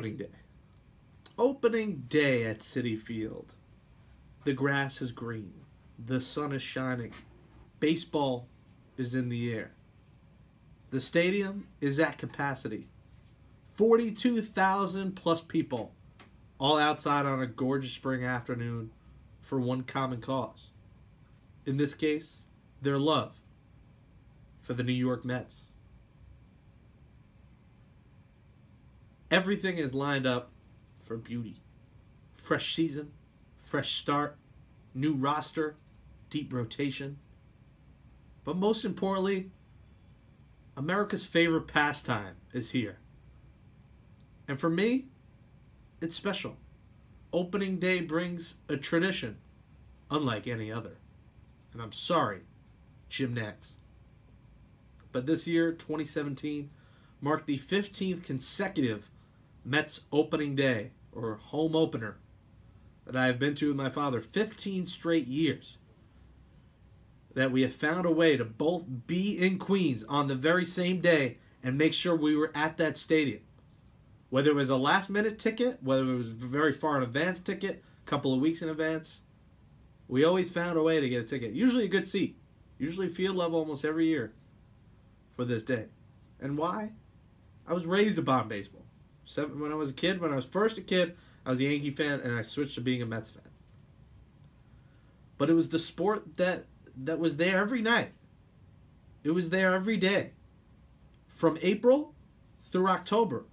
opening day. Opening day at Citi Field. The grass is green. The sun is shining. Baseball is in the air. The stadium is at capacity. 42,000 plus people, all outside on a gorgeous spring afternoon for one common cause. In this case, their love for the New York Mets. Everything is lined up for beauty. Fresh season, fresh start, new roster, deep rotation. But most importantly, America's favorite pastime is here. And for me, it's special. Opening day brings a tradition unlike any other. And I'm sorry, Jim Nantz. But this year, 2017, marked the 15th consecutive Mets opening day, or home opener, that I have been to with my father. 15 straight years that we have found a way to both be in Queens on the very same day and make sure we were at that stadium. Whether it was a last-minute ticket, whether it was a very far in advance ticket, a couple of weeks in advance, we always found a way to get a ticket. Usually a good seat. Usually field level almost every year for this day. And why? I was raised upon baseball. When I was a kid, when I was first a kid, I was a Yankee fan, and I switched to being a Mets fan. But it was the sport that was there every night. It was there every day. From April through October,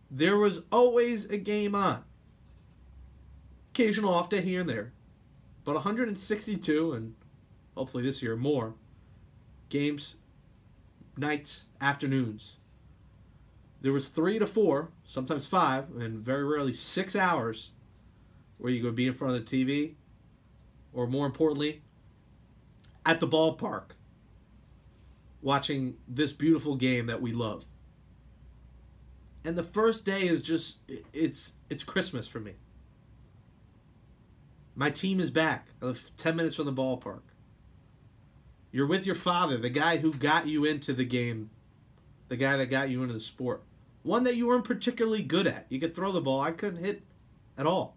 there was always a game on. Occasional off day here and there. But 162, and hopefully this year more, games, nights, afternoons. There was 3 to 4, sometimes 5, and very rarely 6 hours where you could be in front of the TV, or more importantly, at the ballpark, watching this beautiful game that we love. And the first day is just, it's Christmas for me. My team is back. I live 10 minutes from the ballpark. You're with your father, the guy who got you into the game, the guy that got you into the sport. One that you weren't particularly good at. You could throw the ball. I couldn't hit at all.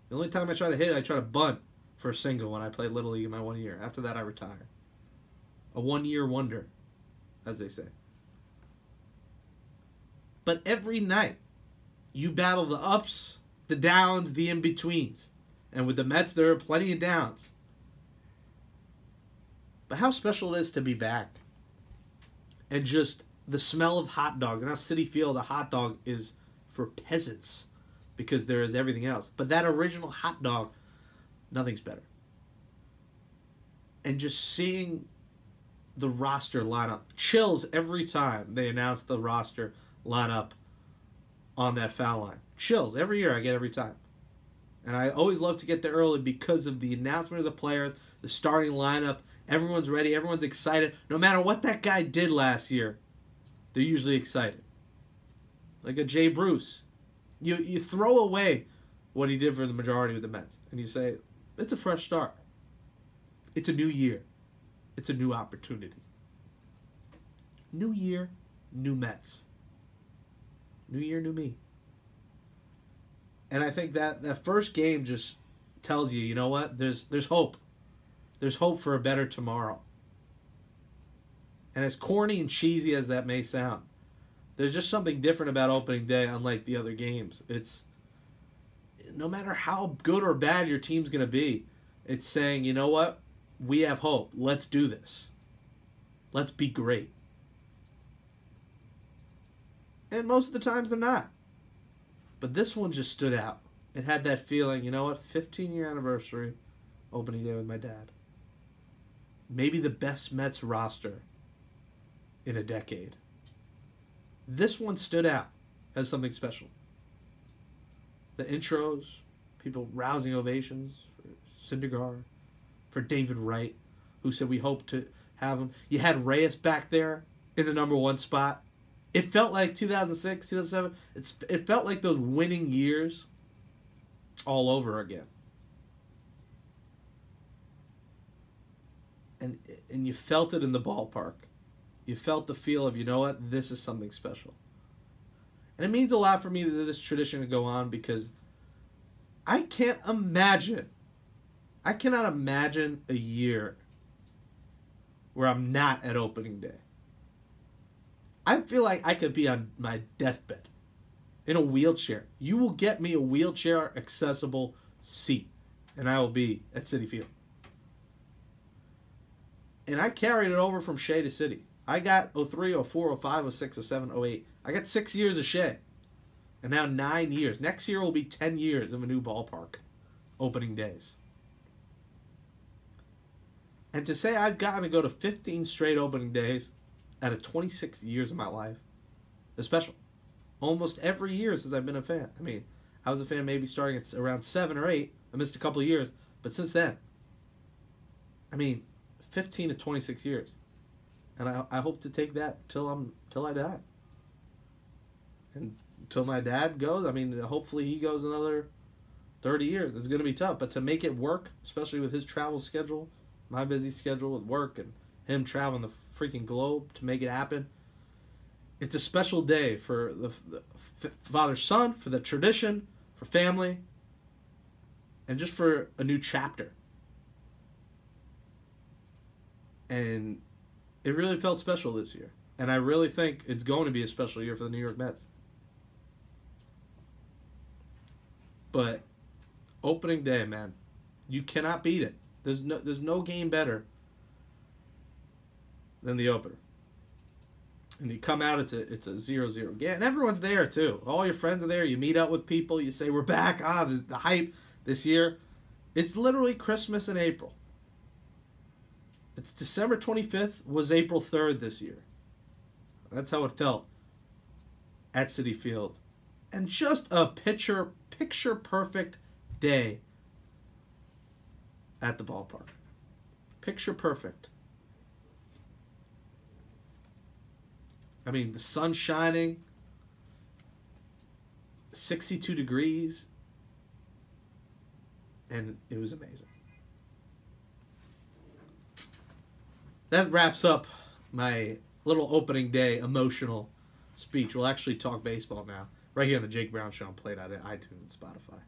The only time I tried to hit, I tried to bunt for a single when I played Little League in my 1 year. After that, I retired. A 1-year wonder, as they say. But every night, you battle the ups, the downs, the in-betweens. And with the Mets, there are plenty of downs. But how special it is to be back. And just the smell of hot dogs. And now Citi Field, a hot dog is for peasants because there is everything else. But that original hot dog, nothing's better. And just seeing the roster lineup. Chills every time they announce the roster lineup on that foul line. Chills every year I get every time. And I always love to get there early because of the announcement of the players, the starting lineup. Everyone's ready. Everyone's excited. No matter what that guy did last year, they're usually excited. Like a Jay Bruce. You throw away what he did for the majority of the Mets. And you say, it's a fresh start. It's a new year. It's a new opportunity. New year, new Mets. New year, new me. And I think that first game just tells you, you know what? There's hope. There's hope for a better tomorrow. And as corny and cheesy as that may sound, there's just something different about opening day unlike the other games. It's no matter how good or bad your team's going to be, it's saying, you know what? We have hope. Let's do this. Let's be great. And most of the times they're not. But this one just stood out. It had that feeling, you know what? 15-year anniversary, opening day with my dad. Maybe the best Mets roster in a decade. This one stood out as something special. The intros, people rousing ovations for Syndergaard, for David Wright, who said we hope to have him. You had Reyes back there in the #1 spot. It felt like 2006, 2007. It felt like those winning years all over again. And you felt it in the ballpark. You felt the feel of, you know what, this is something special. And it means a lot for me that this tradition to go on because I cannot imagine a year where I'm not at opening day. I feel like I could be on my deathbed in a wheelchair. You will get me a wheelchair accessible seat, and I will be at Citi Field. And I carried it over from Shea to Citi. I got 03, 04, 05, 06, 07, 08. I got 6 years of Shea. And now 9 years. Next year will be 10 years of a new ballpark. Opening days. And to say I've gotten to go to 15 straight opening days out of 26 years of my life is special. Almost every year since I've been a fan. I mean, I was a fan maybe starting at around 7 or 8. I missed a couple of years. But since then, I mean, 15 to 26 years. And I hope to take that till I die. And until my dad goes, I mean, hopefully he goes another 30 years. It's going to be tough. But to make it work, especially with his travel schedule, my busy schedule with work, and him traveling the freaking globe to make it happen, it's a special day for the father-son, for the tradition, for family, and just for a new chapter. And it really felt special this year. And I really think it's going to be a special year for the New York Mets. But opening day, man, you cannot beat it. There's no game better than the opener. And you come out, it's a 0-0 game. And everyone's there, too. All your friends are there. You meet up with people. You say, we're back. The hype this year. It's literally Christmas in April. It's December 25th was April 3rd this year. That's how it felt at Citi Field. And just a picture perfect day at the ballpark. Picture perfect. I mean, the sun shining, 62 degrees, and it was amazing. That wraps up my little opening day emotional speech. We'll actually talk baseball now, right here on the Jake Brown Show, and played out at iTunes and Spotify.